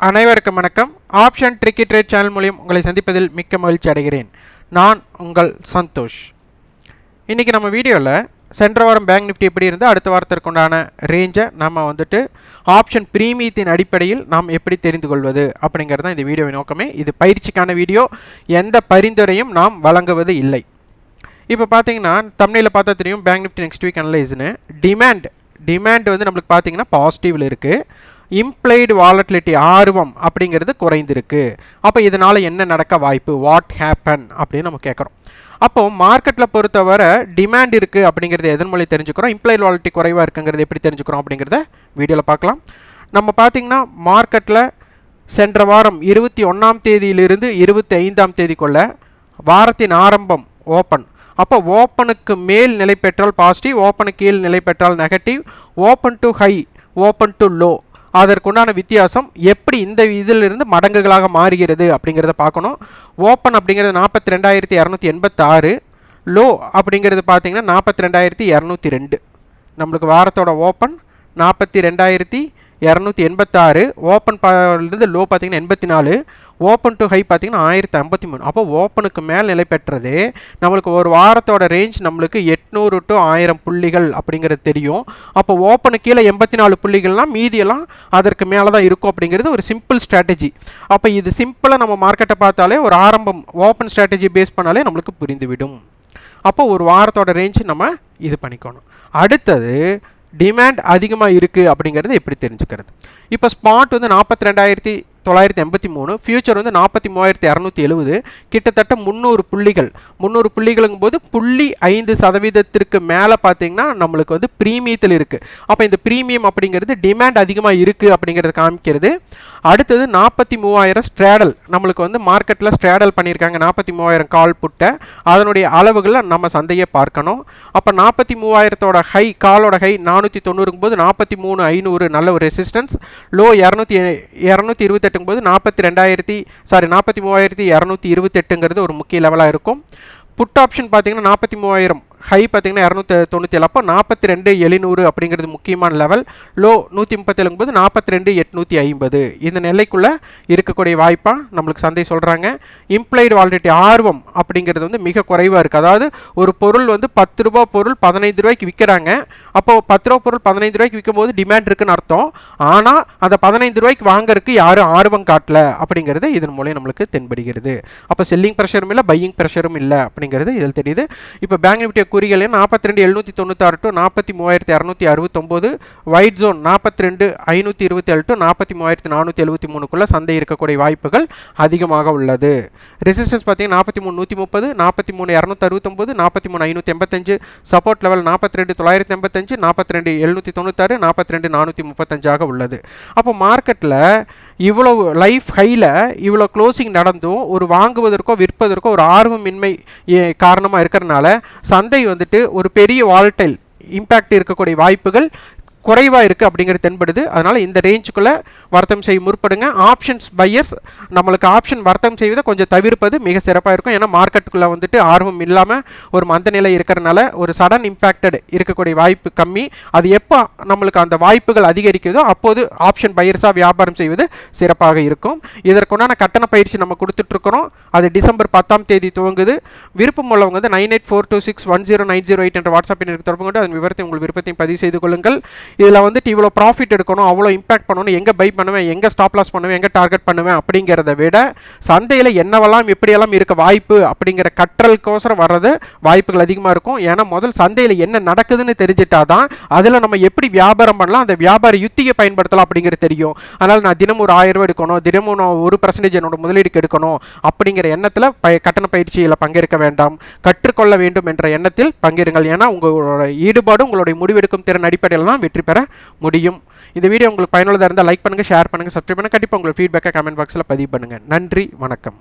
அனைவருக்கும் வணக்கம். Option tricky trade channel மூலம் உங்களை சந்திப்பதில் மிக்க மகிழ்ச்சி அடைகிறேன். நான் உங்கள் சந்தோஷ். இன்றைக்கி நம்ம வீடியோவில் சென்ற வாரம் பேங்க் நிஃப்டி எப்படி இருந்தால் அடுத்த வாரத்திற்கு உண்டான ரேஞ்சை நம்ம ஆப்ஷன் பிரீமியத்தின் அடிப்படையில் நாம் எப்படி தெரிந்து கொள்வது அப்படிங்கிறது தான் இந்த வீடியோவின் நோக்கமே. இது பயிற்சிக்கான வீடியோ, எந்த பரிந்துரையும் நாம் வழங்குவது இல்லை. இப்போ பார்த்தீங்கன்னா தம்ப்நெயிலில் பார்த்தா தெரியும் பேங்க் நிஃப்டி நெக்ஸ்ட் வீக் அனலைஸ்னு. டிமாண்ட் நம்மளுக்கு பார்த்தீங்கன்னா பாசிட்டிவில் இருக்குது. இம்ப்ளைடு வாலட்டிலிட்டி ஆர்வம் அப்படிங்கிறது குறைந்திருக்கு. அப்போ இதனால் என்ன நடக்க வாய்ப்பு, வாட் ஹேப்பன் அப்படின்னு நம்ம கேட்குறோம். அப்போது மார்க்கெட்டில் பொறுத்தவரை டிமாண்ட் இருக்குது அப்படிங்கிறது எதன் மூலம் தெரிஞ்சுக்கிறோம், இம்ப்ளைடு வாலட்டிலிட்டி குறைவாக இருக்குங்கிறது எப்படி தெரிஞ்சுக்கிறோம் அப்படிங்கிறத வீடியோவில் பார்க்கலாம். நம்ம பார்த்திங்கன்னா மார்க்கெட்டில் சென்ற வாரம் 21ஆம் தேதியிலிருந்து 25ஆம் தேதிக்குள்ள வாரத்தின் ஆரம்பம் ஓப்பன். அப்போ ஓப்பனுக்கு மேல் நிலை பெற்றால் பாசிட்டிவ், ஓப்பனுக்கு கீழ் நிலை பெற்றால் negative, open to high, open to low, அதற்குண்டான வித்தியாசம் எப்படி இந்த இதிலிருந்து மடங்குகளாக மாறுகிறது அப்படிங்கிறத பார்க்கணும். ஓப்பன் அப்படிங்கிறது 42,286, லோ அப்படிங்கிறது பார்த்தீங்கன்னா 42,202. நம்மளுக்கு வாரத்தோட ஓப்பன் 42,286, ஓப்பன் இருந்து லோ பார்த்தீங்கன்னா 84, ஓப்பன் டு ஹை பார்த்தீங்கன்னா 1053. அப்போ ஓப்பனுக்கு மேல் நிலை பெற்றது நம்மளுக்கு ஒரு வாரத்தோட ரேஞ்ச் நம்மளுக்கு 800 to 1000 புள்ளிகள் அப்படிங்கிறது தெரியும். அப்போ ஓப்பனுக்கு கீழே 84 புள்ளிகள்லாம் மீதியெல்லாம் அதற்கு மேலே தான் இருக்கும் அப்படிங்கிறது ஒரு சிம்பிள் ஸ்ட்ராட்டஜி. அப்போ இது சிம்பிளாக நம்ம மார்க்கெட்டை பார்த்தாலே ஒரு ஆரம்பம் ஓப்பன் ஸ்ட்ராட்டஜி பேஸ் பண்ணாலே நம்மளுக்கு புரிந்துவிடும். அப்போ ஒரு வாரத்தோட ரேஞ்ச் நம்ம இது பண்ணிக்கணும். அடுத்தது டிமாண்ட் அதிகமாக இருக்குது அப்படிங்கிறது எப்படி தெரிஞ்சுக்கிறது. இப்போ ஸ்பாட் 42,983, ஃபியூச்சர் 43,270, கிட்டத்தட்ட 300 புள்ளிகள். 300 புள்ளிகளுங்கும் போது 0.5% மேலே பார்த்தீங்கன்னா நம்மளுக்கு ப்ரீமியத்தில் இருக்குது. அப்போ இந்த ப்ரீமியம் அப்படிங்கிறது டிமாண்ட் அதிகமாக இருக்குது அப்படிங்கிறத காமிக்கிறது. அடுத்தது 43,000 ஸ்ட்ராடல் நம்மளுக்கு மார்க்கெட்டில் ஸ்ட்ராடல் பண்ணியிருக்காங்க. 43,000 கால் புட்டை அதனுடைய அளவுகளை நம்ம சந்தையை பார்க்கணும். அப்போ 43,000 ஹை, காலோட ஹை 490 போது 43,500 நல்ல ஒரு ரெசிஸ்டன்ஸ், லோ 228 போது 43,228 ஒரு முக்கிய லெவலாக இருக்கும். புட் ஆப்ஷன் பார்த்தீங்கன்னா 43,000 ஹை பார்த்தீங்கன்னா 297, அப்போ 42,700 அப்படிங்கிறது முக்கியமான லெவல். லோ 137 போது 42,850 இந்த நிலைக்குள்ளே இருக்கக்கூடிய வாய்ப்பாக நம்மளுக்கு சந்தை சொல்கிறாங்க. இம்ப்ளைடு வாலட்டிலிட்டி ஆர்வம் அப்படிங்கிறது மிக குறைவாக இருக்குது. அதாவது ஒரு பொருள் 10 ரூபா பொருள் 15 ரூபாய்க்கு விற்கிறாங்க. அப்போது 10 ரூபா பொருள் 15 ரூபாய்க்கு விற்கும் போது டிமாண்ட் இருக்குன்னு அர்த்தம். ஆனால் அந்த 15 ரூபாய்க்கு வாங்கறதுக்கு யாரும் ஆர்வம் காட்டல அப்படிங்கிறது இதன் மூலம் நம்மளுக்கு தென்படுகிறது. அப்போ செல்லிங் ப்ரெஷரும் இல்லை, பையிங் ப்ரெஷரும் இல்லை அப்படிங்கிறது இதில் தெரியுது. இப்போ பேங்க் நிஃப்டி குறிகள் 42,796 to 43,269, ஒயிட் ஜோன் 42,527 to 43,473க்குள்ள சந்தை இருக்கக்கூடிய வாய்ப்புகள் அதிகமாக உள்ளது. ரெசிஸ்டன்ஸ் பார்த்தீங்கன்னா 43,130, 43,269, 43,585, சப்போர்ட் லெவல் 42,985, 42,796, 42,435 உள்ளது. அப்போ மார்க்கெட்டில் இவ்வளோ லைஃப் ஹையில் இவ்வளோ க்ளோசிங் நடந்தும் ஒரு வாங்குவதற்கோ விற்பதற்கோ ஒரு ஆர்வமின்மை காரணமாக இருக்கிறதுனால சந்தை ஒரு பெரிய வாலடைல் இம்பேக்ட் இருக்கக்கூடிய வாய்ப்புகள் குறைவாக இருக்குது அப்படிங்கிறது தென்படுது. அதனால் இந்த ரேஞ்சுக்குள்ளே வர்த்தகம் செய்ய முற்படுங்க. ஆப்ஷன்ஸ் பையர்ஸ் நம்மளுக்கு ஆப்ஷன் வர்த்தகம் செய்வதை கொஞ்சம் தவிர்ப்பது மிக சிறப்பாக இருக்கும். ஏன்னா மார்க்கெட்டுக்குள்ளே ஆர்வம் இல்லாமல் ஒரு மந்த நிலை இருக்கிறனால ஒரு சடன் இம்பேக்டட் இருக்கக்கூடிய வாய்ப்பு கம்மி. அது எப்போ நம்மளுக்கு அந்த வாய்ப்புகள் அதிகரிக்குதோ அப்போது ஆப்ஷன் பையர்ஸாக வியாபாரம் செய்வது சிறப்பாக இருக்கும். இதற்குண்டான கட்டண பயிற்சி நம்ம கொடுத்துட்ருக்குறோம். அது டிசம்பர் 10ஆம் தேதி துவங்குது. விருப்பம் உள்ளவங்க 9842610908 என்ற வாட்ஸ்அப் எண்ணிற்கு தொடர்பு கொண்டு அதன் விவரத்தை உங்கள் விருப்பத்தையும் பதிவு செய்து கொள்ளுங்கள். இதில் இவ்வளோ ப்ராஃபிட் எடுக்கணும், அவ்வளோ இம்பாக்ட் பண்ணணும், எங்கே பை பண்ணுவேன், எங்கே ஸ்டாப் லாஸ் பண்ணுவேன், எங்கே டார்கெட் பண்ணுவேன் அப்படிங்கிறத விட சந்தையில் என்னவெல்லாம் எப்படியெல்லாம் இருக்க வாய்ப்பு அப்படிங்கிற கற்றலுக்கோசரம் வர்றது வாய்ப்புகள் அதிகமாக இருக்கும். ஏன்னா முதல் சந்தையில் என்ன நடக்குதுன்னு தெரிஞ்சிட்டா தான் அதில் நம்ம எப்படி வியாபாரம் பண்ணலாம், அந்த வியாபார யுத்தியை பயன்படுத்தலாம் அப்படிங்கிறது தெரியும். அதனால் நான் தினம் ஒரு 1000 ரூபா எடுக்கணும், தினமும் நான் 1% என்னோட முதலீடுக்கு எடுக்கணும் அப்படிங்கிற எண்ணத்தில் கட்டண பயிற்சியில் பங்கேற்க வேண்டாம், கற்றுக்கொள்ள வேண்டும் என்ற எண்ணத்தில் பங்கேறுங்கள். ஏன்னா உங்களோட ஈடுபாடு உங்களுடைய முடிவெடுக்கும் திறன் அடிப்படையில் தான் வெற்றி பெற முடியும். இந்த வீடியோ உங்களுக்கு பயனுள்ளதாக இருந்தால் லைக் பண்ணுங்கள், ஷேர் பண்ணுங்கள், சப்ஸ்கிரைப் பண்ணுங்கள். கண்டிப்பாக உங்களோட ஃபீட்பேக்கை கமெண்ட் பாக்ஸில் பதிவு பண்ணுங்கள். நன்றி, வணக்கம்.